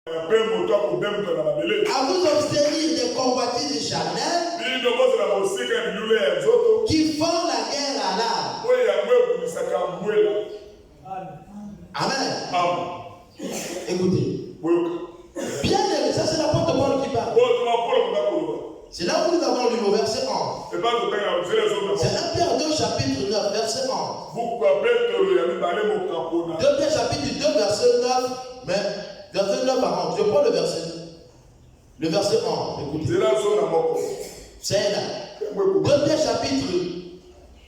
À vous abstenir des convoitises charnelles qui font la guerre à l'âme. Amen. Écoutez. Bien aimé, ça c'est l'apôtre Paul qui parle. C'est là où nous avons lu au verset 1. C'est 1 Pierre 2 chapitre 9 verset 1. 2 Pierre chapitre 2 verset 9. Mais verset 9 par contre. Je prends le verset 1. Écoutez. C'est là.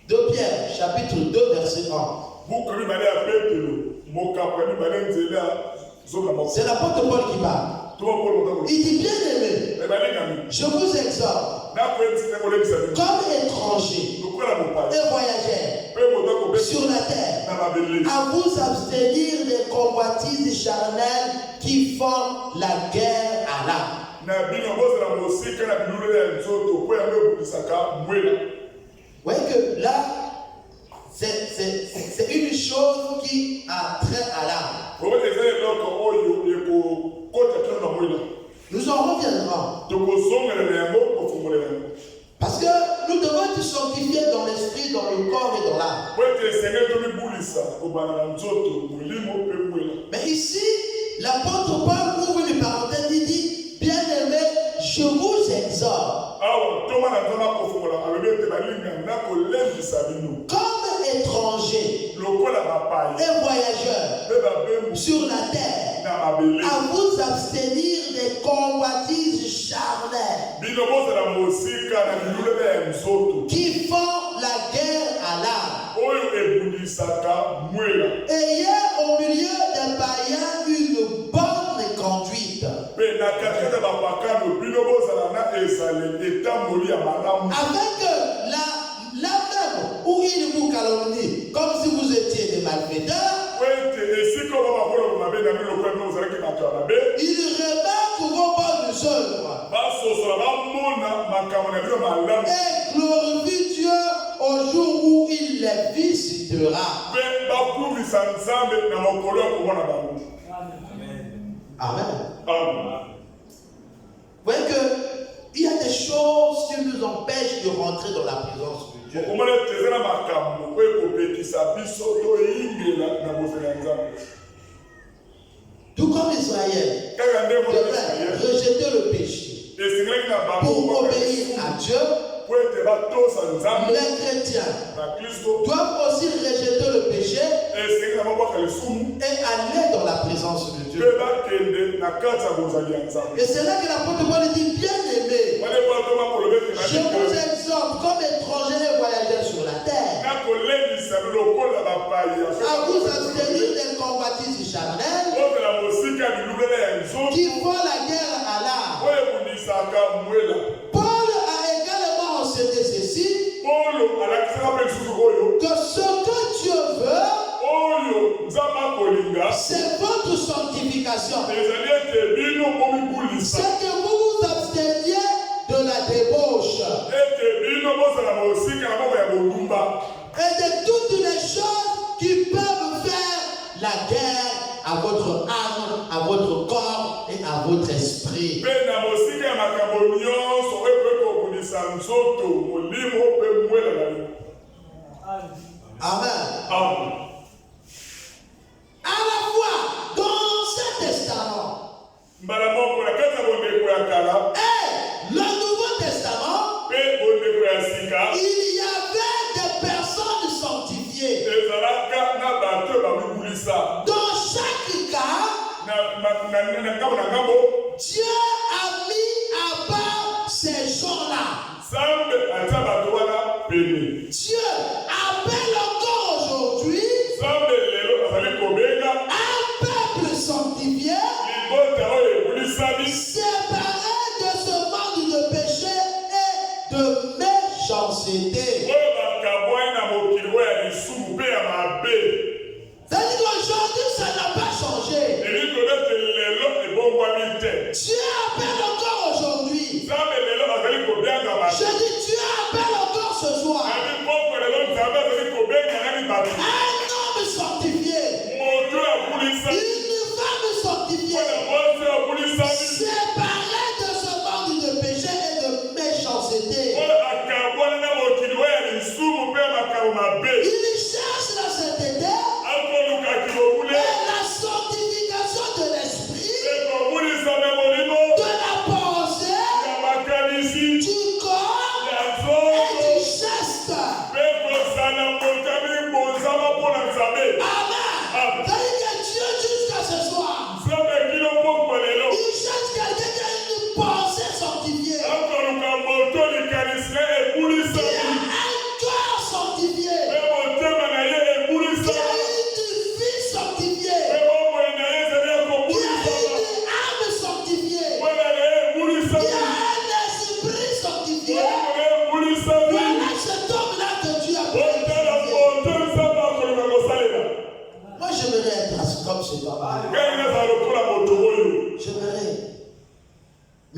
2 Pierre chapitre 2 verset 1. C'est l'apôtre Paul qui parle. Il dit bien aimé, je vous exhorte, comme étrangers et voyageurs sur la terre, à vous abstenir des convoitises charnelles qui font la guerre à l'âme. Vous voyez que là, c'est une chose qui a trait à l'âme. Nous en reviendrons. Parce que nous devons être sanctifiés dans l'esprit, dans le corps et dans l'âme. Mais ici, l'apôtre Paul ouvre une parenthèse, il dit, bien aimé, je vous exhorte. Comme étrangers et voyageurs sur la terre, à vous abstenir des convoitises charnelles qui font la guerre à l'âme. Ayez au milieu des païens une bonne conduite, avec la même où il vous calomnie comme si vous étiez des malfaiteurs. Il remarque vos bonnes œuvres et glorifie Dieu au jour où il les visitera. Amen. Vous voyez qu'il y a des choses qui nous empêchent de rentrer dans la présence de Dieu. Tout comme Israël devait rejeter le péché pour obéir à Dieu, les chrétiens doivent aussi rejeter le péché et aller dans la présence de Dieu. Et c'est là que l'apôtre Paul dit, bien aimé, je vous exhorte comme étrangers et voyageurs sur la terre, à vous abstenir des convoitises charnelles qui font la guerre à l'âme. Paul a également enseigné ceci, que ce que Dieu veut, c'est votre sanctification. C'est que vous vous absteniez de la débauche et de toutes les choses qui peuvent faire la guerre à votre âme, à votre corps et à votre esprit. Amen. À la fois dans cet testament et le Nouveau Testament, il y avait des personnes sanctifiées. Dans chaque cas, Dieu a mis à part ces gens-là. Dieu appelle encore aujourd'hui un peuple sanctifié, séparé de ce monde de péché et de méchanceté. C'est-à-dire qu'aujourd'hui, ça n'a pas changé. Dieu appelle encore aujourd'hui. Je dis, Dieu appelle encore ce soir. Un homme sanctifié. Une femme sanctifiée.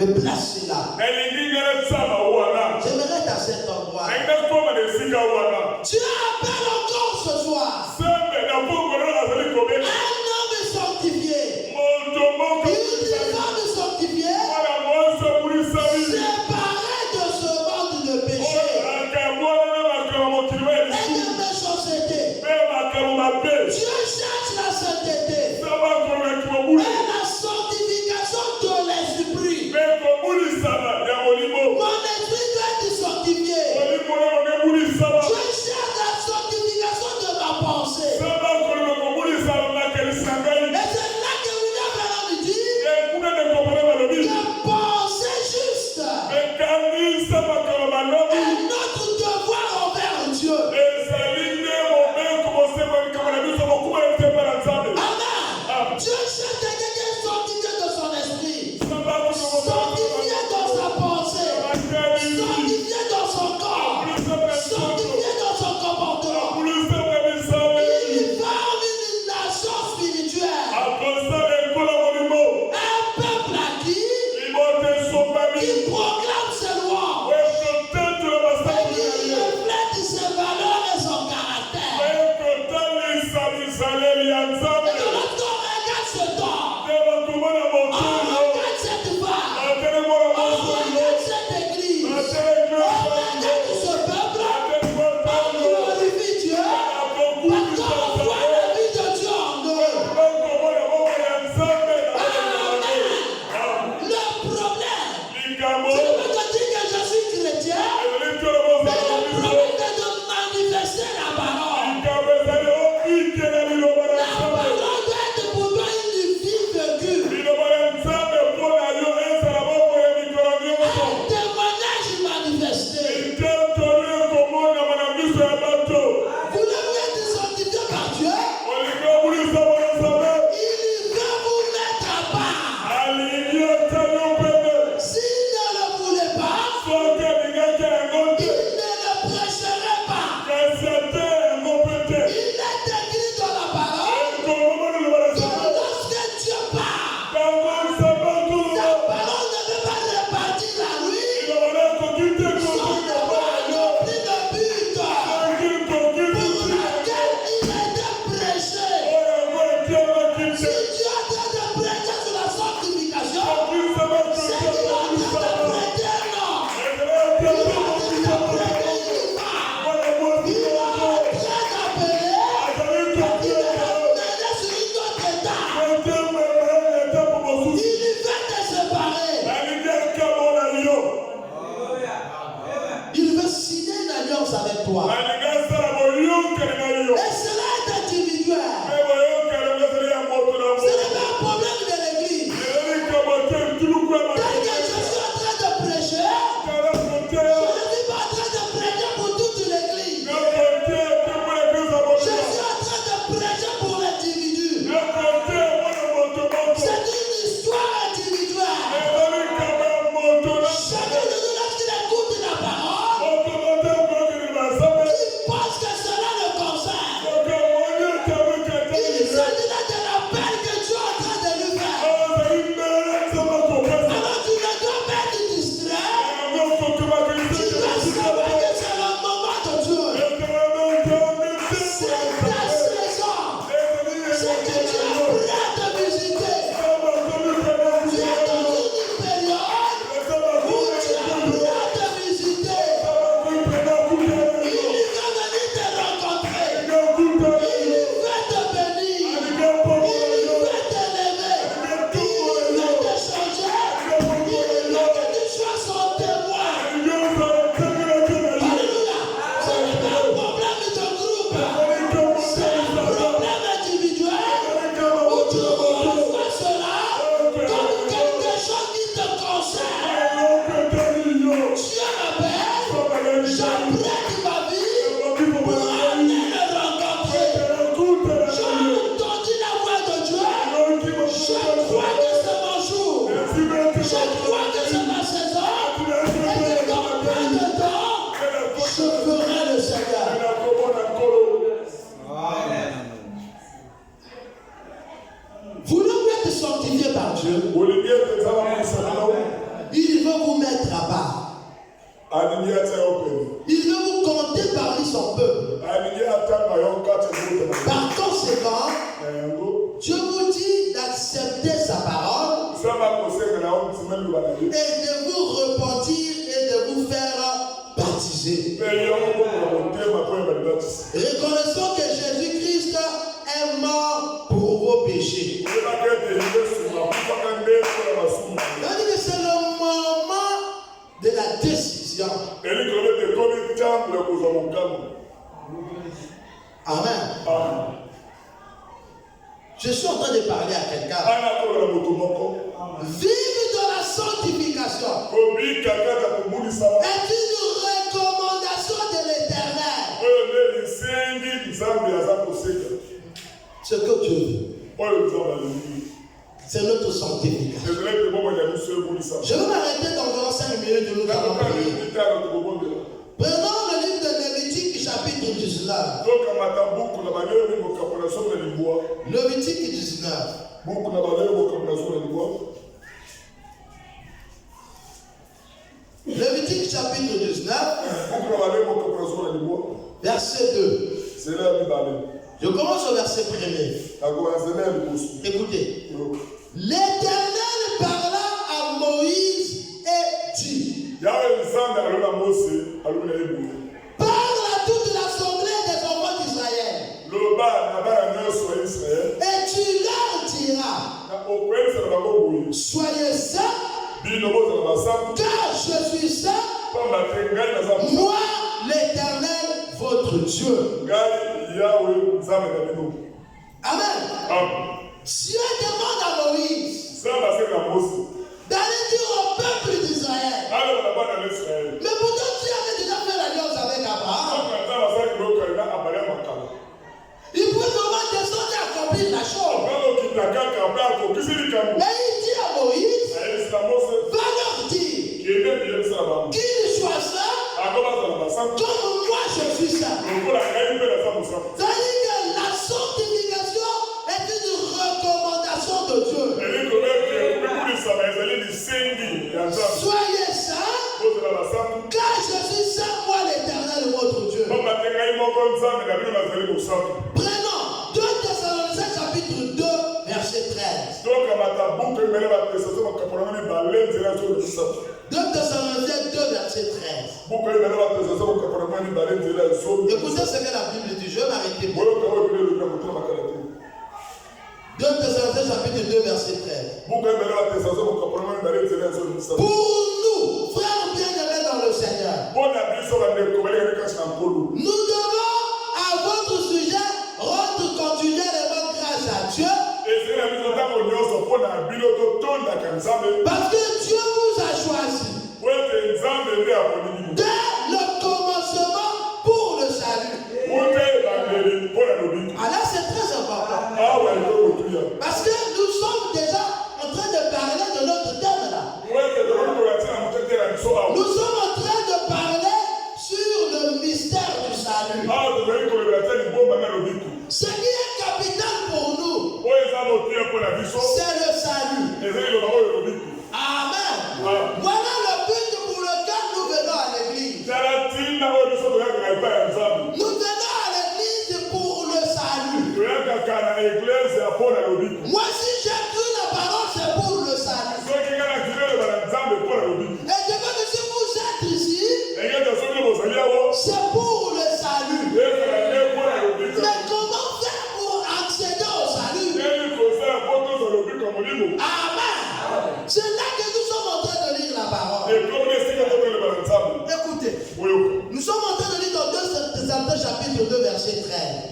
me placer là. J'aimerais à cet endroit. Dieu appelle encore ce soir. Un homme sanctifié. Il va nous sanctifier. Séparé de ce monde de péché. Et de méchanceté. Dieu cherche la sainteté. Et la sanctification de l'esprit. Mon esprit doit être sanctifié. Dieu cherche la sanctification de ma pensée. Et c'est là que William Branham dit que penser juste est notre devoir envers Dieu. Amen. Dieu cherche quelqu'un sanctifié de son esprit, sanctifié dans sa pensée, sanctifié dans son corps, sanctifié dans son comportement. Il forme une nation spirituelle, un peuple acquis qui proclame ses lois et qui reflète ses valeurs et son caractère. Et que lorsqu'on regarde ce temps, on regarde cette femme, on regarde cette église, on regarde ce peuple, on glorifie Dieu, parce qu'on voit la vie de Dieu en eux. Amen. Le problème, tu ne peux te dire que je suis chrétien, mais le problème est de manifester la parole. La parole doit être pour toi une vie vécue. Un témoignage manifesté. Voulez-vous être sanctifié par Dieu? Il veut vous mettre à part. S'il ne le voulait pas, il ne le prêcherait pas. Il est écrit dans la parole que lorsque Dieu parle, sa parole ne veut pas repartir la nuit. Son devoir remplit le but pour lequel il a été prêché. Si Dieu est en train de prêcher sur la sanctification, c'est qu'il est en train de prêcher un homme. Il est en train de prêcher une femme. Il est en train d'appeler. Il est amené sur une autre étape. Il veut te séparer. Il veut signer une alliance avec toi. Et cela est individuel. Ce n'est pas un problème de l'église. Tel que je suis en train de prêcher, je ne suis pas en train de prêcher pour toute l'église. Je suis en train de prêcher pour l'individu. C'est une histoire individuelle. Chacun de nous, lorsqu'il écoute la parole, il pense que cela le concerne. Il s'agit là de l'appel que Dieu est en train de lui faire. Alors tu ne dois pas être distrait. Tu dois savoir que c'est le moment de Dieu. C'est ta saison. C'est que Dieu est prêt à te visiter. Tu es dans une période où Dieu est prêt à te visiter. Il va venir te rencontrer. Il va te bénir. Il va t'élever. Il va te changer. Il veut que tu sois son témoin. Alléluia. Ce n'est pas un problème de groupe. C'est un problème individuel où tu reçois cela comme quelque chose qui te concerne. Dieu m'appelle. J'apprête ma vie pour aller le rencontrer. J'ai entendu la voix de Dieu. Je crois que c'est mon jour. Je crois que c'est ma saison. Et que dans peu de temps, je ferai le Seigneur. Voulons-nous être sanctifiés par Dieu? Il part. Il veut vous compter parmi son peuple. Par conséquent, Dieu vous dit d'accepter sa parole et de vous repentir et de vous faire baptiser. Reconnaissons que Jésus-Christ est mort pour vos péchés. C'est le moment de la décision. Amen. Je suis en train de parler à quelqu'un. Vive dans la sanctification est une recommandation de l'Éternel. Ce que Dieu veut, c'est notre sanctification. Je vais m'arrêter d'environ 5 minutes de nous allons prier. Prenons le livre de Lévitique chapitre 19. Lévitique 19. Lévitique chapitre 19. Verset 2. Je commence au verset 1er. Écoutez. L'Éternel parla à Moïse et dit: parle à toute l'assemblée des enfants d'Israël. Et tu leur diras: soyez saints, car je suis saint, moi l'Éternel votre Dieu. Amen. Dieu demande à Moïse d'aller dire au peuple d'Israël. Mais pourtant Dieu avait déjà fait l'alliance avec Abraham. Il pouvait vraiment descendre et accomplir la chose. Mais il dit à Moïse: va leur dire qu'ils soient saints comme moi je suis saint. C'est-à-dire que la sanctification est une recommandation de Dieu. Soyez saints, car je suis saint, moi l'Éternel votre Dieu. Prenons 2 Thessaloniciens chapitre 2 verset 13. 2 Thessaloniciens 2 verset 13. Écoutez ce que la Bible dit. Je vais m'arrêter. 2 Thessaloniciens chapitre 2 verset 13. Pour nous, frères bien-aimés dans le Seigneur, nous devons à votre sujet rendre continuellement grâce à Dieu, parce que Dieu vous a choisi dès le commencement pour le salut. Alors c'est très important. Parce que nous sommes déjà en train de parler de notre thème là. Nous sommes en train de parler sur le mystère du salut. Ce qui est capital pour nous, c'est le salut. Amen. Voilà le but pour lequel nous venons à l'église. Nous venons à l'église pour le salut. Moi, si j'ai cru la parole, c'est pour le salut. Et je veux que si vous êtes ici, c'est pour le salut. Mais comment faire pour accéder au salut? Amen. C'est là que nous sommes en train de lire la parole. Écoutez, nous sommes en train de lire dans 2 Thessaloniciens chapitre 2 verset 13.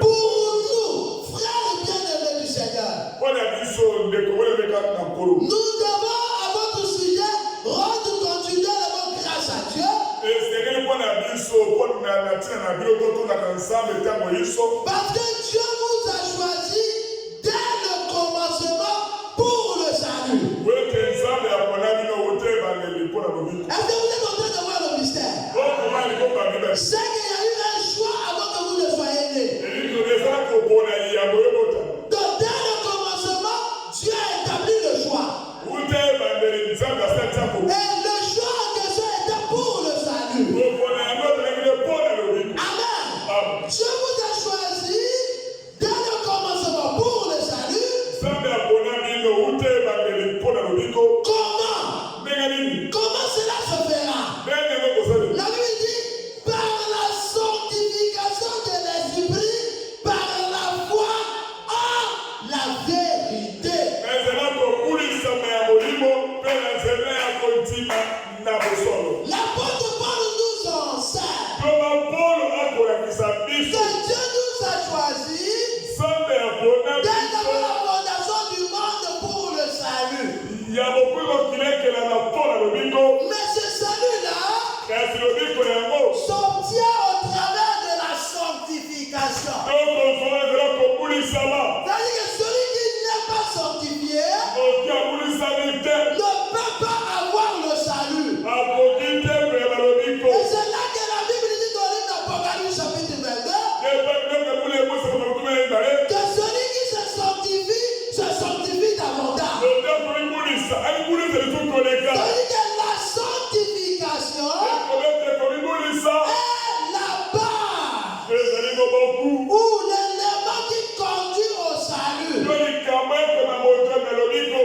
Pour nous, frères bien-aimés du Seigneur, nous devons à votre sujet rendre continuellement grâce à Dieu, parce que Dieu vous a choisi dès le commencement pour le salut. Est-ce que vous êtes en train de voir le mystère? C'est qu'il y a eu un choix avant que vous ne soyez nés. Donc dès le commencement, Dieu a établi le choix.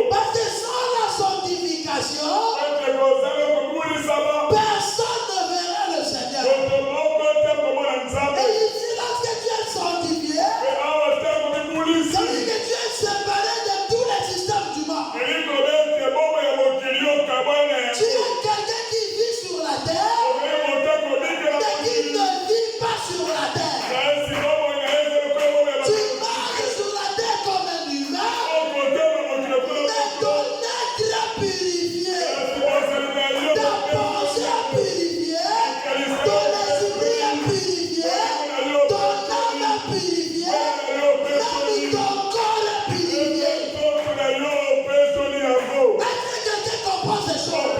Parce que sans la sanctification, personne ne verra le Seigneur. Et ici, lorsque tu es sanctifié, ça veut dire que tu es séparé de tous les systèmes du monde. Tu es quelqu'un qui vit sur la terre, mais qui ne vit pas sur la terre. Tu marches sur la terre comme un humain, mais ton être est purifié, ta pensée est purifiée, ton esprit est purifié, ton âme est purifiée, même ton corps est purifié. Est-ce que quelqu'un comprend ces choses?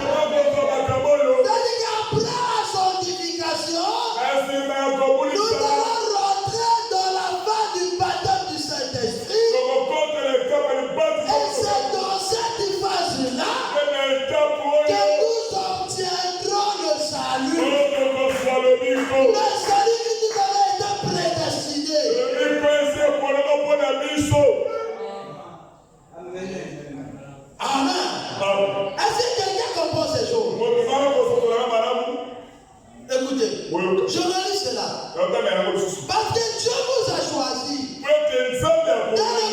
C'est-à-dire qu'après la sanctification, nous allons rentrer dans la fin du baptême du Saint-Esprit. Et c'est dans cette phase-là que nous obtiendrons le salut. Le salut qui nous avait été prédestiné. Amen. Est-ce que quelqu'un comprend ces choses? Écoutez, je relis cela. Parce que Dieu vous a choisi dès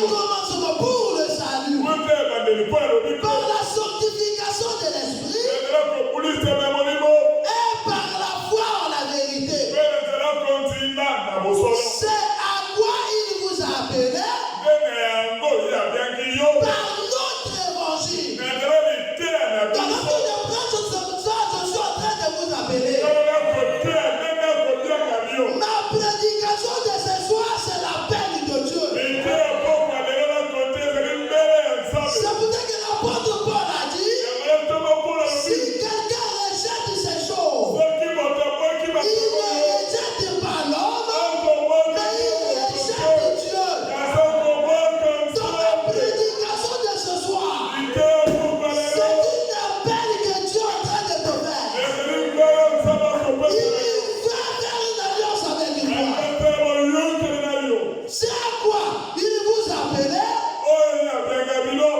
le commencement pour le salut, par la sanctification de l'esprit et par la foi en la vérité. C'est à quoi il vous a appelé par notre évangile. Dans notre démarche, je suis en train de vous appeler. Ma prédication de ce soir, c'est l'appel de Dieu. C'est pour ça que l'apôtre Paul a dit, si quelqu'un rejette ces choses, il ne rejette pas l'homme, mais il rejette Dieu. Dans la prédication de ce soir, c'est une appel que Dieu est en train de te faire. Il va faire une alliance avec toi. C'est à quoi il vous appelait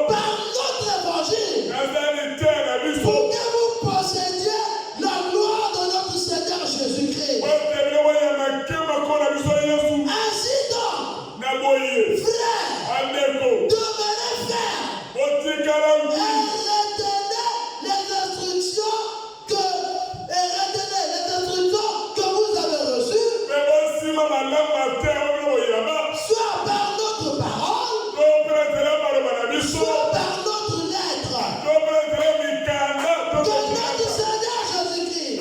par notre évangile pour que vous possédiez la gloire de notre Seigneur Jésus-Christ. Ainsi donc, frères, devenez frères et retenez les instructions que vous avez reçues, soit par notre parole, soit par notre lettre, que notre Seigneur Jésus-Christ,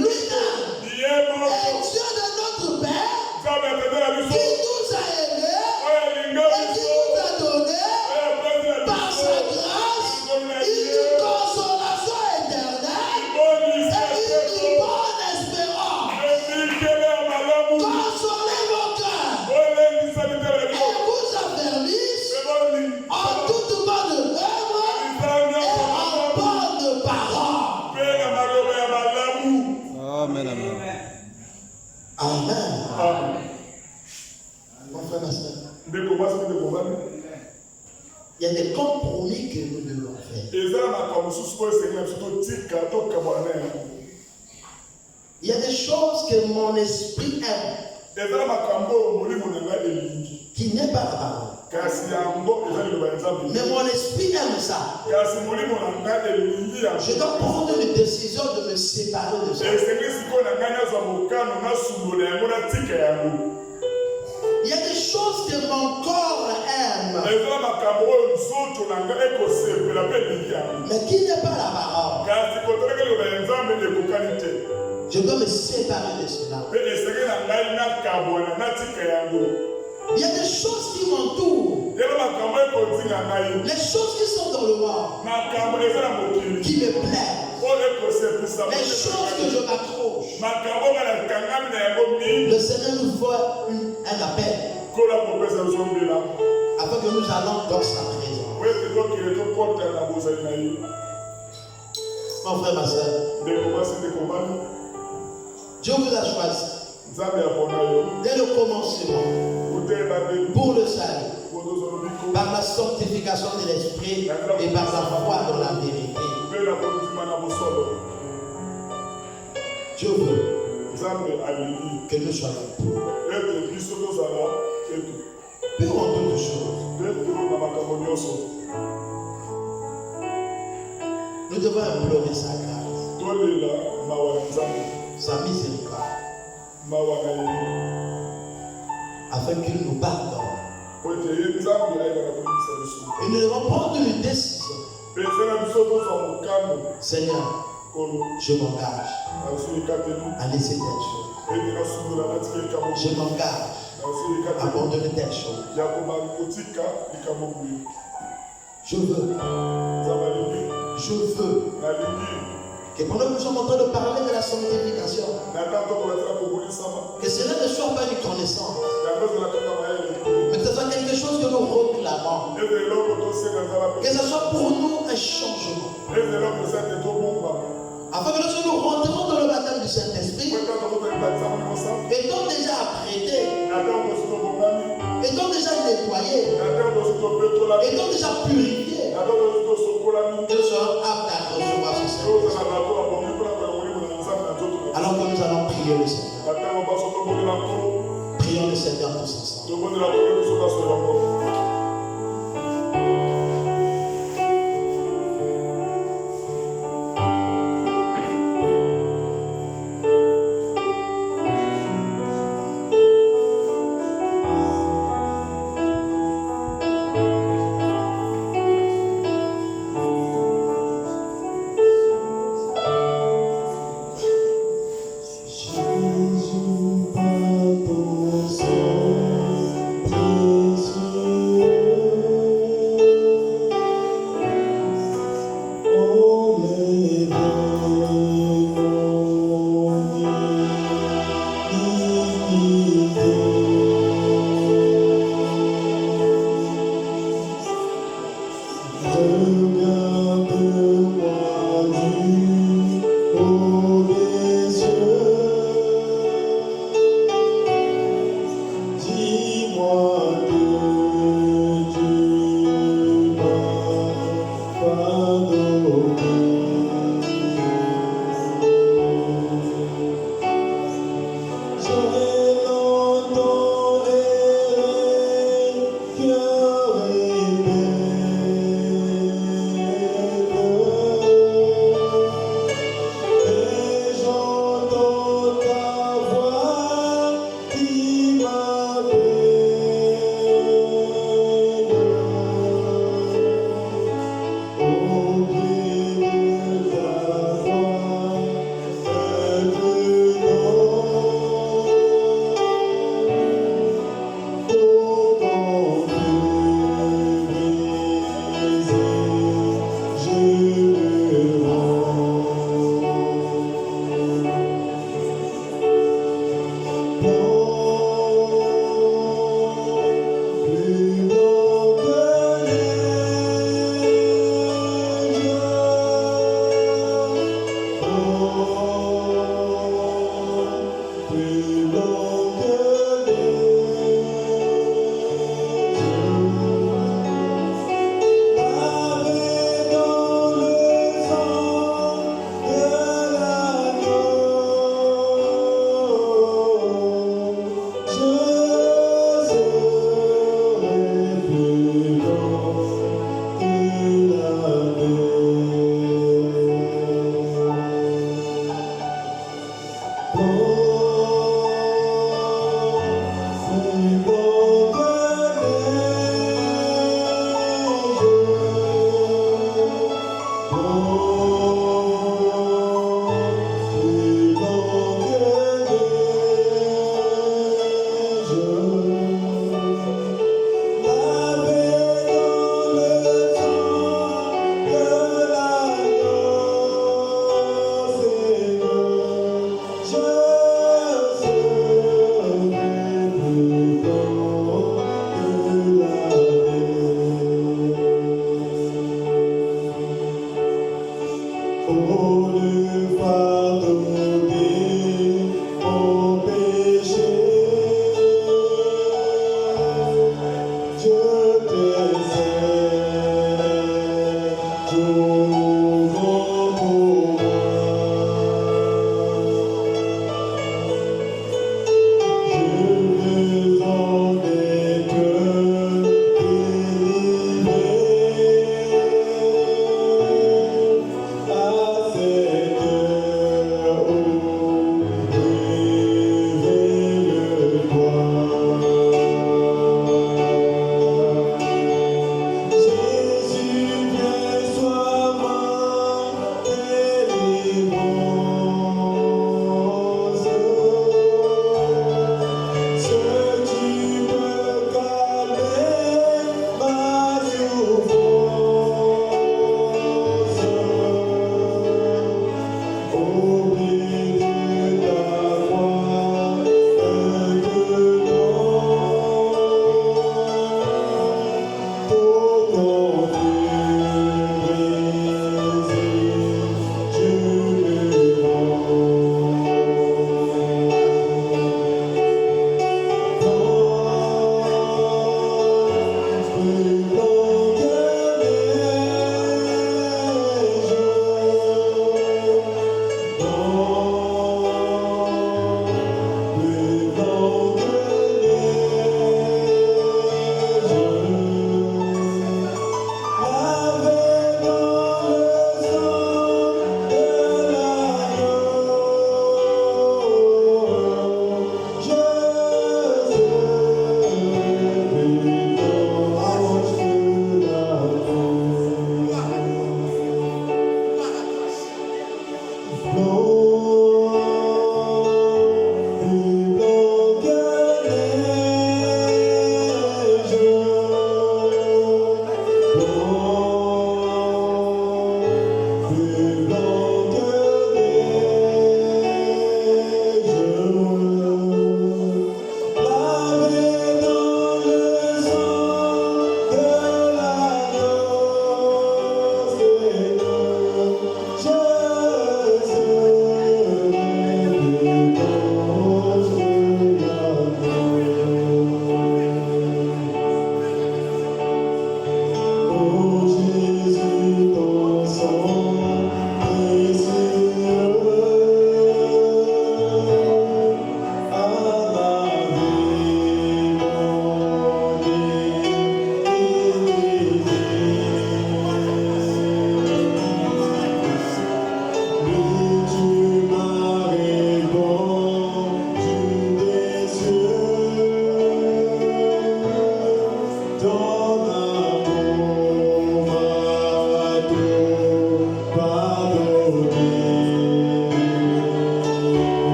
lui-même, est Dieu de notre Père, qui nous a aimés et qui nous a donné par sa grâce une consolation éternelle et une bonne espérance. Consolez vos cœurs et vous affermissent en toute bonne œuvre et en bonne parole. Amen. Amen. Mon frère, ma soeur, il y a des compromis que nous devons faire. Il y a des choses que mon esprit aime, qui n'est pas la parole. Mais mon esprit aime ça. Je dois prendre une décision de me séparer de ça. Il y a des choses que mon corps aime, mais qui n'est pas la parole. Je dois me séparer de cela. Il y a des choses qui m'entourent. Les choses qui sont dans le monde, qui me plaisent. Les choses que je m'accroche. Le Seigneur nous voit un appel afin que nous allons dans sa présence. Mon frère, ma soeur, Dieu vous a choisi dès le commencement pour le salut. par la sanctification de l'esprit et par la foi dans la vérité. Dieu veut que nous soyons purs. Purs en toutes choses. Nous devons implorer sa grâce, sa miséricorde, afin qu'il nous pardonne. Et nous devons prendre une décision. Seigneur, je m'engage à laisser telle chose. Je m'engage à abandonner telle chose. Je veux que pendant que nous sommes en train de parler de la sanctification, que cela ne soit pas une connaissance, mais que ce soit quelque chose que nous réclamons. Que ce soit pour nous un changement. Afin que lorsque nous rentrons dans le baptême du Saint-Esprit, étant déjà apprêtés, étant déjà nettoyés, étant déjà purifiés, que nous soyons aptes à recevoir ce Saint-Esprit. Alors que nous allons prier le Seigneur. Prions le Seigneur tous ensemble.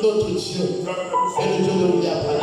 Notre Dieu et le Dieu de l'univers.